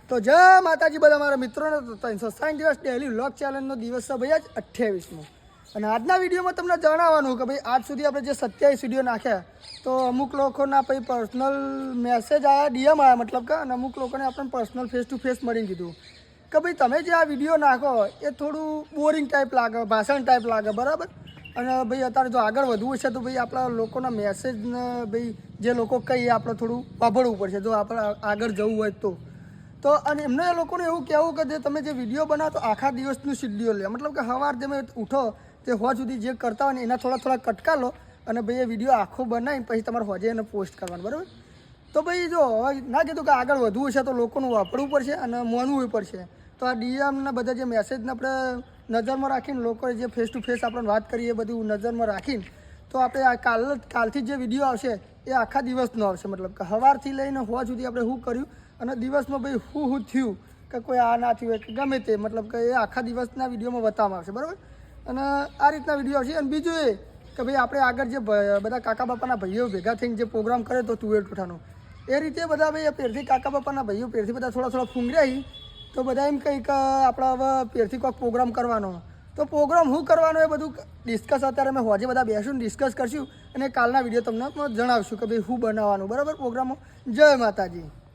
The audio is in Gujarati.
તો જય માતાજી બધા મારા મિત્રોને 360 દિવસ ડેલી વ્લોગ ચેલેન્જનો દિવસ છે ભાઈ આજ 28મો અને આજના વિડીયોમાં તમને જણાવવાનું કે ભાઈ આજ સુધી આપણે જે 27 વિડીયો નાખ્યા તો અમુક લોકોના પછી પર્સનલ મેસેજ આવ્યા ડીએમ આવ્યા મતલબ કે અને અમુક લોકોને આપણને પર્સનલ ફેસ ટુ ફેસ મળીને કીધું કે ભાઈ તમે જે આ વિડીયો નાખો એ થોડું બોરિંગ ટાઈપ લાગે ભાષણ ટાઈપ લાગે બરાબર અને ભાઈ અત્યારે જો આગળ વધવું છે તો ભાઈ આપણા લોકોના મેસેજને ભાઈ જે લોકો કહીએ આપણે થોડું વાપરવું પડશે જો આપણે આગળ જવું હોય તો અને એમને એ લોકોને એવું કહેવું કે જે તમે જે વિડીયો બનાવો તો આખા દિવસનું શેડ્યુલ લે મતલબ કે સવાર તમે ઉઠો તે હોજ સુધી જે કરતા હોય ને એના થોડા કટકા લો અને ભાઈ એ વિડીયો આખો બનાવીને પછી તમારે હોજે એને પોસ્ટ કરવાનો બરાબર તો ભાઈ જો ના કીધું કે આગળ વધવું છે તો લોકોનું વાપરવું પડશે અને માનવું પડશે તો આ ડીએમને બધા જે મેસેજને આપણે નજરમાં રાખીને લોકોએ જે ફેસ ટુ ફેસ આપણે વાત કરીએ એ બધું નજરમાં રાખીને તો આપણે આ કાલથી જે વિડીયો આવશે એ આખા દિવસનો આવશે મતલબ કે સવારથી લઈને હોવા સુધી આપણે શું કર્યું અને દિવસમાં ભાઈ શું થયું કે કોઈ આ ના થયું કે ગમે તે મતલબ કે એ આખા દિવસના વિડીયોમાં બતાવવામાં આવશે બરાબર અને આ રીતના વિડીયો આવશે અને બીજું એ કે ભાઈ આપણે આગળ જે બધા કાકા બાપાના ભાઈઓ ભેગા થઈને જે પ્રોગ્રામ કરે તો તુવેર ટૂઠાનો એ રીતે બધા ભાઈ પેરથી કાકા બાપાના ભાઈઓ પેરથી બધા થોડા ફૂંગર્યા તો બધા એમ કંઈક આપણે હવે પેરથી કોઈક પ્રોગ્રામ કરવાનો તો પ્રોગ્રામ શું કરવાનો એ બધું ડિસ્કસ અત્યારે અમે હોજે બધા બેસીને ડિસ્કસ કરશું અને કાલના વિડીયો તમને જણાવશું કે ભાઈ શું બનાવવાનું બરાબર પ્રોગ્રામો જય માતાજી.